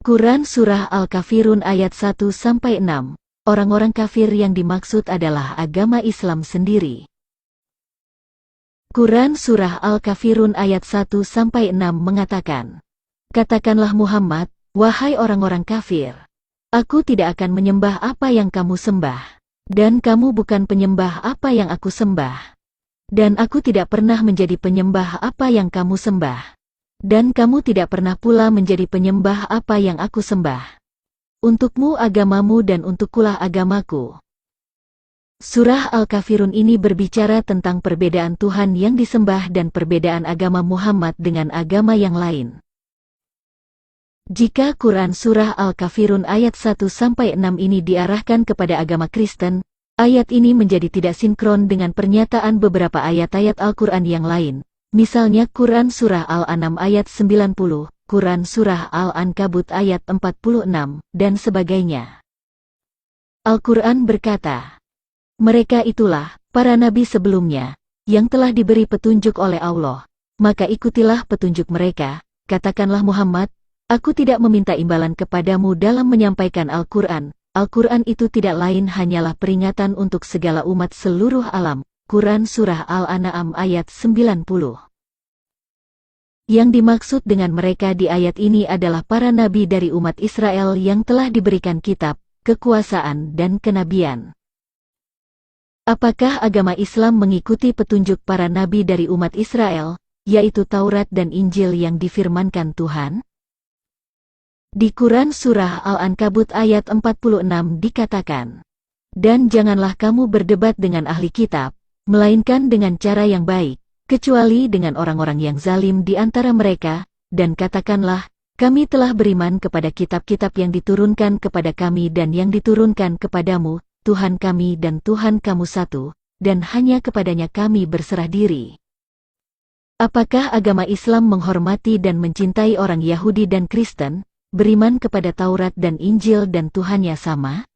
Quran Surah Al-Kafirun ayat 1-6. Orang-orang kafir yang dimaksud adalah agama Islam sendiri. Quran Surah Al-Kafirun ayat 1-6 mengatakan, "Katakanlah Muhammad, wahai orang-orang kafir, aku tidak akan menyembah apa yang kamu sembah, dan kamu bukan penyembah apa yang aku sembah. Dan aku tidak pernah menjadi penyembah apa yang kamu sembah. Dan kamu tidak pernah pula menjadi penyembah apa yang aku sembah. Untukmu agamamu dan untukkulah agamaku." Surah Al-Kafirun ini berbicara tentang perbedaan Tuhan yang disembah dan perbedaan agama Muhammad dengan agama yang lain. Jika Quran Surah Al-Kafirun ayat 1-6 ini diarahkan kepada agama Kristen, ayat ini menjadi tidak sinkron dengan pernyataan beberapa ayat-ayat Al-Quran yang lain. Misalnya Quran Surah Al-An'am ayat 90, Quran Surah Al-Ankabut ayat 46, dan sebagainya. Al-Quran berkata, "Mereka itulah, para nabi sebelumnya, yang telah diberi petunjuk oleh Allah, maka ikutilah petunjuk mereka." Katakanlah Muhammad, aku tidak meminta imbalan kepadamu dalam menyampaikan Al-Quran. Al-Quran itu tidak lain hanyalah peringatan untuk segala umat seluruh alam. Quran Surah Al-An'am ayat 90. Yang dimaksud dengan mereka di ayat ini adalah para nabi dari umat Israel yang telah diberikan kitab, kekuasaan dan kenabian. Apakah agama Islam mengikuti petunjuk para nabi dari umat Israel, yaitu Taurat dan Injil yang difirmankan Tuhan? Di Quran Surah Al-Ankabut ayat 46 dikatakan, "Dan janganlah kamu berdebat dengan ahli kitab, melainkan dengan cara yang baik, kecuali dengan orang-orang yang zalim di antara mereka, dan katakanlah, kami telah beriman kepada kitab-kitab yang diturunkan kepada kami dan yang diturunkan kepadamu, Tuhan kami dan Tuhan kamu satu, dan hanya kepadanya kami berserah diri." Apakah agama Islam menghormati dan mencintai orang Yahudi dan Kristen, beriman kepada Taurat dan Injil dan Tuhannya sama?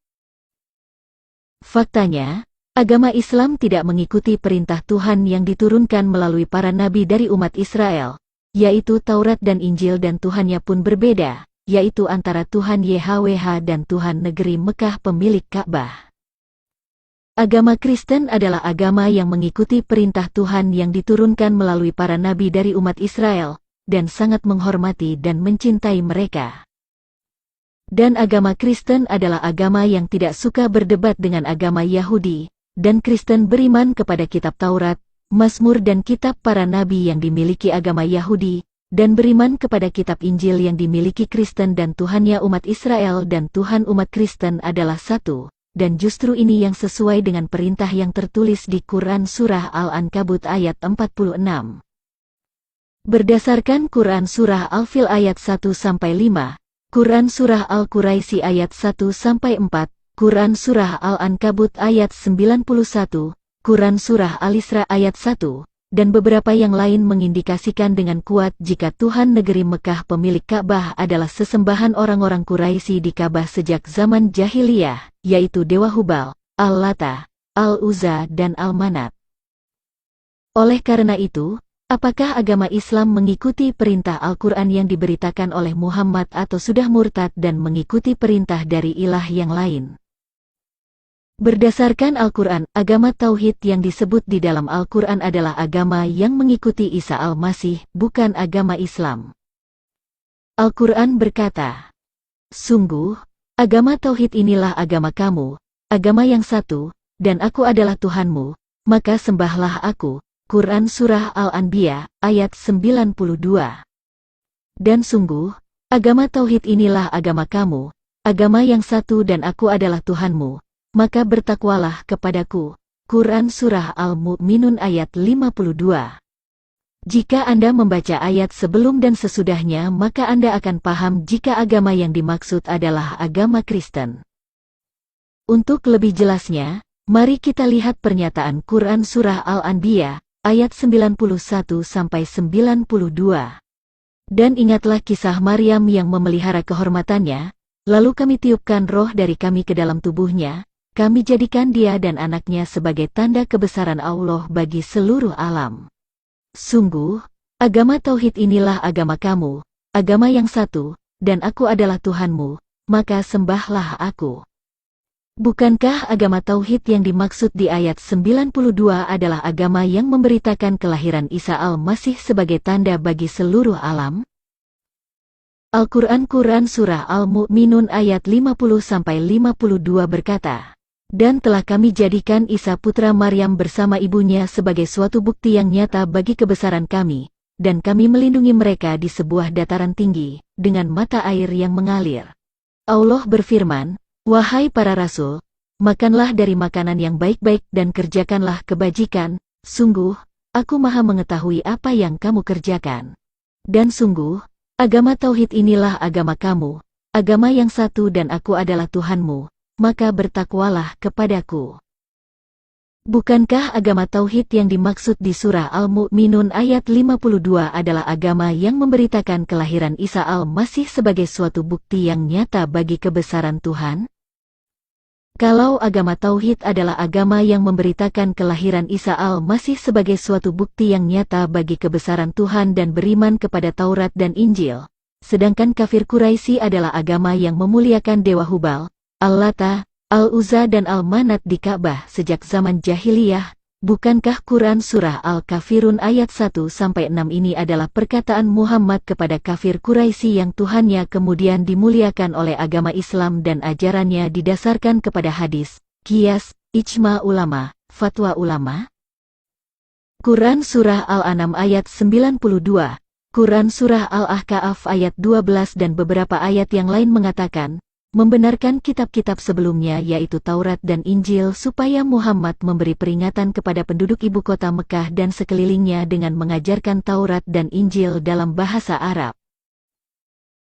Faktanya, agama Islam tidak mengikuti perintah Tuhan yang diturunkan melalui para nabi dari umat Israel, yaitu Taurat dan Injil, dan Tuhannya pun berbeda, yaitu antara Tuhan YHWH dan Tuhan negeri Mekah pemilik Ka'bah. Agama Kristen adalah agama yang mengikuti perintah Tuhan yang diturunkan melalui para nabi dari umat Israel, dan sangat menghormati dan mencintai mereka. Dan agama Kristen adalah agama yang tidak suka berdebat dengan agama Yahudi, dan Kristen beriman kepada kitab Taurat, Mazmur dan kitab para nabi yang dimiliki agama Yahudi, dan beriman kepada kitab Injil yang dimiliki Kristen, dan Tuhannya umat Israel dan Tuhan umat Kristen adalah satu, dan justru ini yang sesuai dengan perintah yang tertulis di Quran Surah Al-Ankabut ayat 46. Berdasarkan Quran Surah Al-Fil ayat 1-5, Quran Surah Al-Quraisy ayat 1-4, Quran Surah Al-Ankabut ayat 91, Quran Surah Al-Isra ayat 1, dan beberapa yang lain mengindikasikan dengan kuat jika Tuhan negeri Mekah pemilik Ka'bah adalah sesembahan orang-orang Quraisy di Ka'bah sejak zaman jahiliyah, yaitu Dewa Hubal, Al-Lata, Al-Uzza dan Al-Manat. Oleh karena itu, apakah agama Islam mengikuti perintah Al-Quran yang diberitakan oleh Muhammad atau sudah murtad dan mengikuti perintah dari ilah yang lain? Berdasarkan Al-Quran, agama Tauhid yang disebut di dalam Al-Quran adalah agama yang mengikuti Isa Al-Masih, bukan agama Islam. Al-Quran berkata, "Sungguh, agama Tauhid inilah agama kamu, agama yang satu, dan aku adalah Tuhanmu, maka sembahlah aku." Quran Surah Al-Anbiya, ayat 92. Dan sungguh, agama Tauhid inilah agama kamu, agama yang satu, dan aku adalah Tuhanmu, maka bertakwalah kepadaku. Quran Surah Al-Mu'minun ayat 52. Jika Anda membaca ayat sebelum dan sesudahnya, maka Anda akan paham jika agama yang dimaksud adalah agama Kristen. Untuk lebih jelasnya, mari kita lihat pernyataan Quran Surah Al-Anbiya, ayat 91-92. "Dan ingatlah kisah Maryam yang memelihara kehormatannya, lalu kami tiupkan roh dari kami ke dalam tubuhnya, kami jadikan dia dan anaknya sebagai tanda kebesaran Allah bagi seluruh alam. Sungguh, agama Tauhid inilah agama kamu, agama yang satu, dan aku adalah Tuhanmu, maka sembahlah aku. Bukankah agama Tauhid yang dimaksud di ayat 92 adalah agama yang memberitakan kelahiran Isa Al-Masih sebagai tanda bagi seluruh alam? Al-Quran Quran Surah Al-Mu'minun ayat 50-52 berkata, "Dan telah kami jadikan Isa putra Maryam bersama ibunya sebagai suatu bukti yang nyata bagi kebesaran kami, dan kami melindungi mereka di sebuah dataran tinggi, dengan mata air yang mengalir." Allah berfirman, "Wahai para rasul, makanlah dari makanan yang baik-baik dan kerjakanlah kebajikan, sungguh, aku maha mengetahui apa yang kamu kerjakan. Dan sungguh, agama Tauhid inilah agama kamu, agama yang satu dan aku adalah Tuhanmu, maka bertakwalah kepadaku." Bukankah agama Tauhid yang dimaksud di surah Al-Mu'minun ayat 52 adalah agama yang memberitakan kelahiran Isa Al-Masih sebagai suatu bukti yang nyata bagi kebesaran Tuhan? Kalau agama Tauhid adalah agama yang memberitakan kelahiran Isa Al-Masih sebagai suatu bukti yang nyata bagi kebesaran Tuhan dan beriman kepada Taurat dan Injil, sedangkan kafir Quraisy adalah agama yang memuliakan Dewa Hubal, Al-Lata, Al-Uzza dan Al-Manat di Ka'bah sejak zaman jahiliyah, bukankah Quran Surah Al-Kafirun ayat 1-6 ini adalah perkataan Muhammad kepada kafir Quraisy yang Tuhannya kemudian dimuliakan oleh agama Islam dan ajarannya didasarkan kepada hadis, qiyas, ijma ulama, fatwa ulama? Quran Surah Al-An'am ayat 92, Quran Surah Al-Ahqaf ayat 12 dan beberapa ayat yang lain mengatakan, membenarkan kitab-kitab sebelumnya yaitu Taurat dan Injil supaya Muhammad memberi peringatan kepada penduduk ibu kota Mekah dan sekelilingnya dengan mengajarkan Taurat dan Injil dalam bahasa Arab.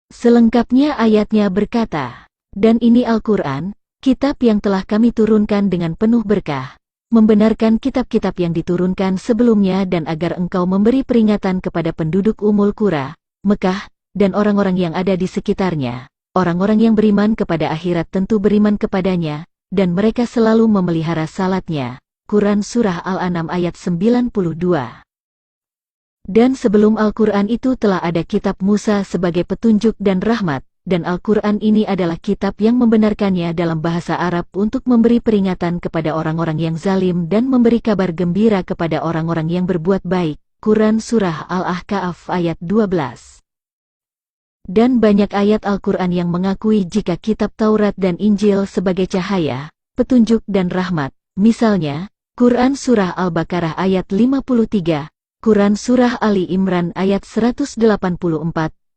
Selengkapnya ayatnya berkata, "Dan ini Al-Quran, kitab yang telah kami turunkan dengan penuh berkah, membenarkan kitab-kitab yang diturunkan sebelumnya dan agar engkau memberi peringatan kepada penduduk Ummul Qura, Mekah, dan orang-orang yang ada di sekitarnya. Orang-orang yang beriman kepada akhirat tentu beriman kepadanya, dan mereka selalu memelihara salatnya." Quran Surah Al-An'am ayat 92. Dan sebelum Al-Quran itu telah ada kitab Musa sebagai petunjuk dan rahmat, dan Al-Quran ini adalah kitab yang membenarkannya dalam bahasa Arab untuk memberi peringatan kepada orang-orang yang zalim dan memberi kabar gembira kepada orang-orang yang berbuat baik. Quran Surah Al-Ahqaf ayat 12. Dan banyak ayat Al-Quran yang mengakui jika kitab Taurat dan Injil sebagai cahaya, petunjuk dan rahmat. Misalnya, Quran Surah Al-Baqarah ayat 53, Quran Surah Ali Imran ayat 184,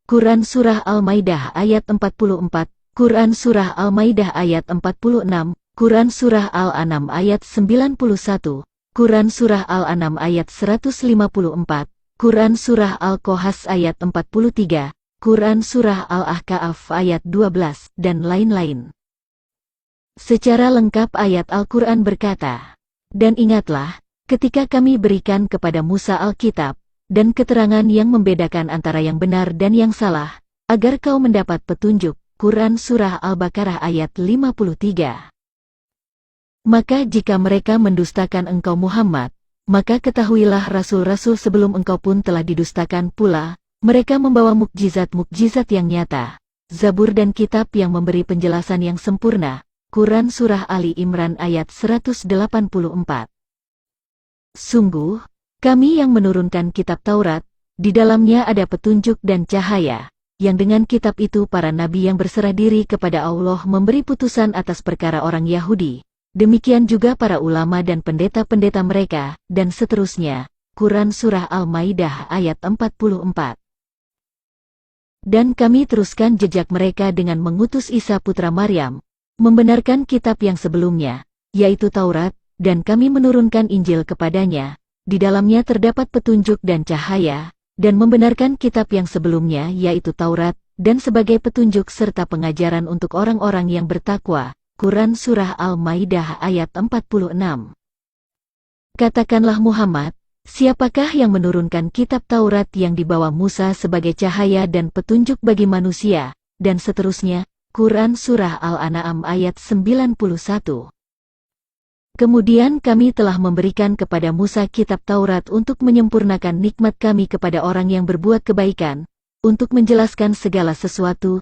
Quran Surah Al-Maidah ayat 44, Quran Surah Al-Maidah ayat 46, Quran Surah Al-An'am ayat 91, Quran Surah Al-An'am ayat 154, Quran Surah Al-Qahas ayat 43, Quran Surah Al-Ahqaf ayat 12, dan lain-lain. Secara lengkap ayat Al-Quran berkata, "Dan ingatlah, ketika kami berikan kepada Musa Alkitab, dan keterangan yang membedakan antara yang benar dan yang salah, agar kau mendapat petunjuk." Quran Surah Al-Baqarah ayat 53. Maka jika mereka mendustakan engkau Muhammad, maka ketahuilah rasul-rasul sebelum engkau pun telah didustakan pula. Mereka membawa mukjizat-mukjizat yang nyata, Zabur dan kitab yang memberi penjelasan yang sempurna. Quran Surah Ali Imran ayat 184. Sungguh, kami yang menurunkan kitab Taurat, di dalamnya ada petunjuk dan cahaya, yang dengan kitab itu para nabi yang berserah diri kepada Allah memberi putusan atas perkara orang Yahudi, demikian juga para ulama dan pendeta-pendeta mereka, dan seterusnya. Quran Surah Al-Maidah ayat 44. Dan kami teruskan jejak mereka dengan mengutus Isa putra Maryam, membenarkan kitab yang sebelumnya, yaitu Taurat, dan kami menurunkan Injil kepadanya, di dalamnya terdapat petunjuk dan cahaya, dan membenarkan kitab yang sebelumnya yaitu Taurat, dan sebagai petunjuk serta pengajaran untuk orang-orang yang bertakwa. Quran Surah Al-Maidah ayat 46. Katakanlah Muhammad, siapakah yang menurunkan kitab Taurat yang dibawa Musa sebagai cahaya dan petunjuk bagi manusia, dan seterusnya. Quran Surah Al-An'am ayat 91. Kemudian kami telah memberikan kepada Musa kitab Taurat untuk menyempurnakan nikmat kami kepada orang yang berbuat kebaikan, untuk menjelaskan segala sesuatu,